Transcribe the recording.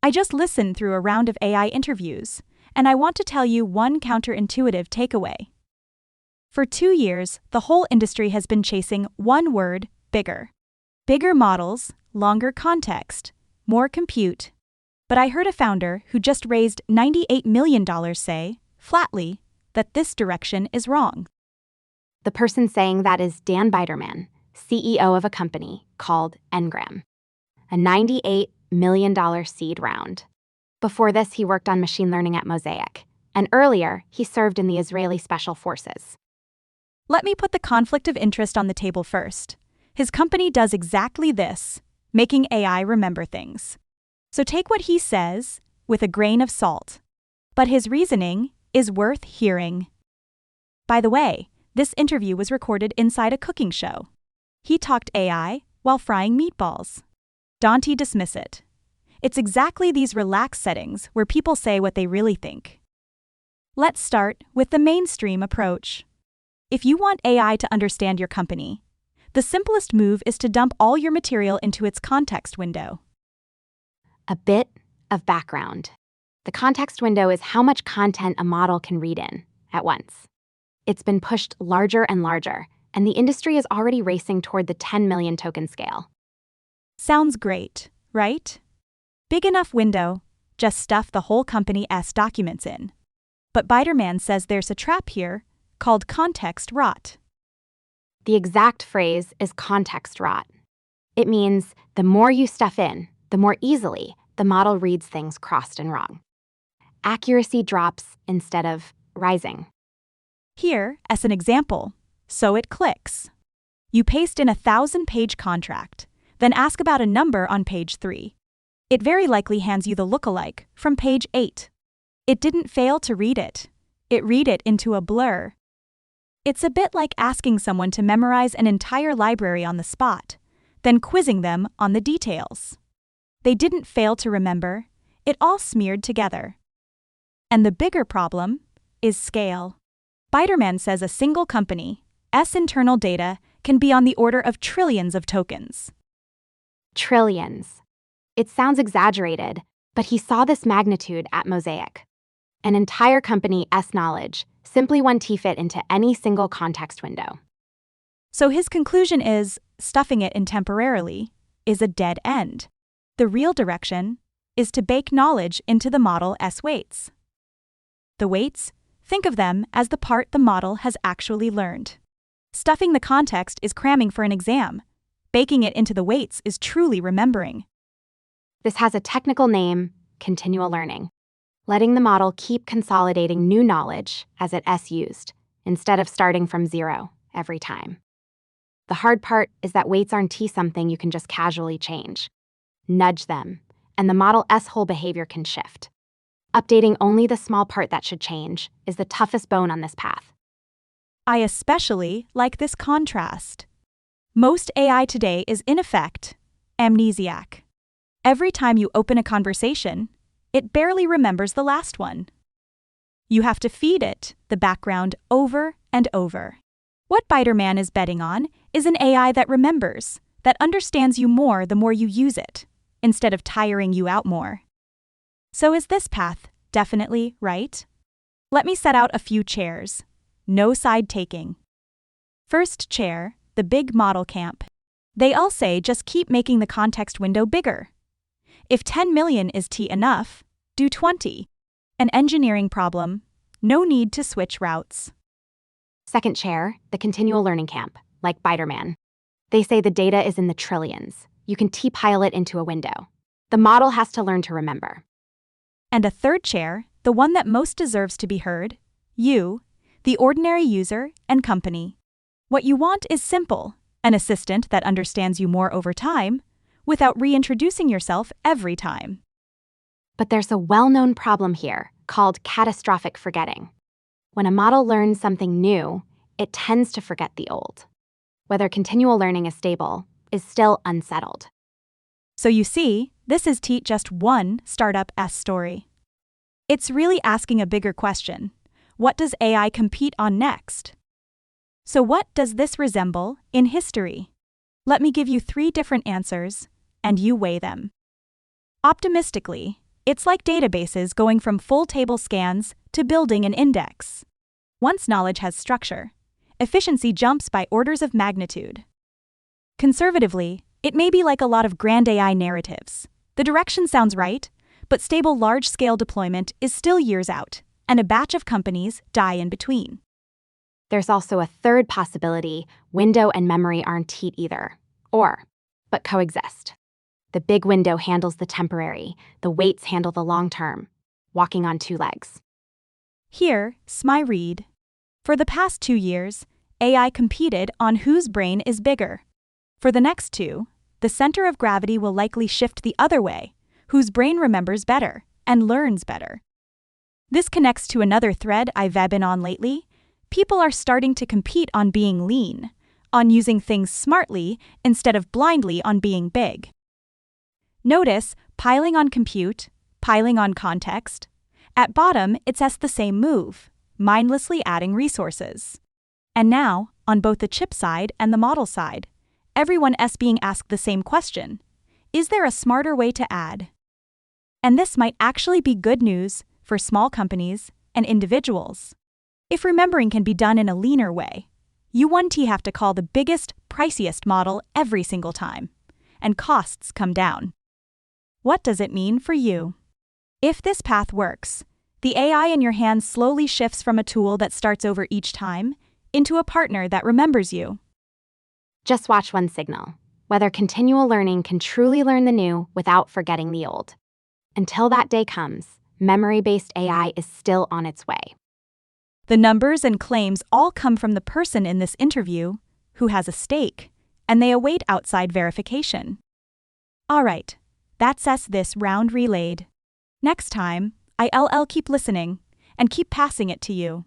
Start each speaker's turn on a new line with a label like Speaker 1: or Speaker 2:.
Speaker 1: I just listened through a round of AI interviews, and I want to tell you one counterintuitive takeaway. For 2 years, the whole industry has been chasing one word: bigger. Bigger models, longer context, more compute. But I heard a founder who just raised $98 million say, flatly, that this direction is wrong.
Speaker 2: The person saying that is Dan Biderman, CEO of a company called Engram, a $98 million seed round. Before this, he worked on machine learning at Mosaic, and earlier, he served in the Israeli Special Forces.
Speaker 1: Let me put the conflict of interest on the table first. His company does exactly this, making AI remember things. So take what he says with a grain of salt. But his reasoning is worth hearing. By the way, this interview was recorded inside a cooking show. He talked AI while frying meatballs. Don't dismiss it. It's exactly these relaxed settings where people say what they really think. Let's start with the mainstream approach. If you want AI to understand your company, the simplest move is to dump all your material into its context window.
Speaker 2: A bit of background. The context window is how much content a model can read in at once. It's been pushed larger and larger, and the industry is already racing toward the 10 million token scale.
Speaker 1: Sounds great, right? Big enough window, just stuff the whole company's documents in. But Biderman says there's a trap here called context rot.
Speaker 2: The exact phrase is context rot. It means the more you stuff in, the more easily the model reads things crossed and wrong. Accuracy drops instead of rising.
Speaker 1: Here, as an example, so it clicks. You paste in a 1,000-page contract, then ask about a number on page 3. It very likely hands you the lookalike from page 8. It didn't fail to read it. It read it into a blur. It's a bit like asking someone to memorize an entire library on the spot, then quizzing them on the details. They didn't fail to remember, it all smeared together. And the bigger problem is scale. Biderman says a single company's internal data can be on the order of trillions of tokens.
Speaker 2: Trillions. It sounds exaggerated, but he saw this magnitude at Mosaic. An entire company's knowledge, simply one fit into any single context window.
Speaker 1: So his conclusion is, stuffing it in temporarily is a dead end. The real direction is to bake knowledge into the model's weights. The weights, think of them as the part the model has actually learned. Stuffing the context is cramming for an exam. Baking it into the weights is truly remembering.
Speaker 2: This has a technical name: continual learning. Letting the model keep consolidating new knowledge as it's used, instead of starting from zero every time. The hard part is that weights aren't something you can just casually change. Nudge them, and the model's whole behavior can shift. Updating only the small part that should change is the toughest bone on this path.
Speaker 1: I especially like this contrast. Most AI today is, in effect, amnesiac. Every time you open a conversation, it barely remembers the last one. You have to feed it the background over and over. What Biderman is betting on is an AI that remembers, that understands you more the more you use it, instead of tiring you out more. So is this path definitely right? Let me set out a few chairs. No side taking. First chair, the big model camp. They all say just keep making the context window bigger. If 10 million is enough, do 20. An engineering problem, no need to switch routes.
Speaker 2: Second chair, the continual learning camp, like Biderman. They say the data is in the trillions. You can pile it into a window. The model has to learn to remember.
Speaker 1: And a third chair, the one that most deserves to be heard, you, the ordinary user and company. What you want is simple, an assistant that understands you more over time, without reintroducing yourself every time.
Speaker 2: But there's a well-known problem here called catastrophic forgetting. When a model learns something new, it tends to forget the old. Whether continual learning is stable is still unsettled.
Speaker 1: So you see, this is just one startup-esque story. It's really asking a bigger question. What does AI compete on next? So what does this resemble in history? Let me give you 3 different answers, and you weigh them. Optimistically, It's like databases going from full table scans to building an index. Once knowledge has structure, efficiency jumps by orders of magnitude. Conservatively, it may be like a lot of grand AI narratives. The direction sounds right, but stable large-scale deployment is still years out, and a batch of companies die in between.
Speaker 2: There's also a third possibility: window and memory aren't either, but coexist. The big window handles the temporary, the weights handle the long-term, walking on two legs.
Speaker 1: Here, Smy read. For the past 2 years, AI competed on whose brain is bigger. For the next 2, the center of gravity will likely shift the other way, whose brain remembers better and learns better. This connects to another thread I've been on lately. People are starting to compete on being lean, on using things smartly instead of blindly on being big. Notice piling on compute, piling on context. At bottom, it's the same move, mindlessly adding resources. And now, on both the chip side and the model side, everyone is being asked the same question: is there a smarter way to add? And this might actually be good news for small companies and individuals. If remembering can be done in a leaner way, you won't have to call the biggest, priciest model every single time, and costs come down. What does it mean for you? If this path works, the AI in your hands slowly shifts from a tool that starts over each time into a partner that remembers you.
Speaker 2: Just watch one signal: whether continual learning can truly learn the new without forgetting the old. Until that day comes, memory-based AI is still on its way.
Speaker 1: The numbers and claims all come from the person in this interview who has a stake, and they await outside verification. All right, that's this round relayed. Next time, I'll keep listening and keep passing it to you.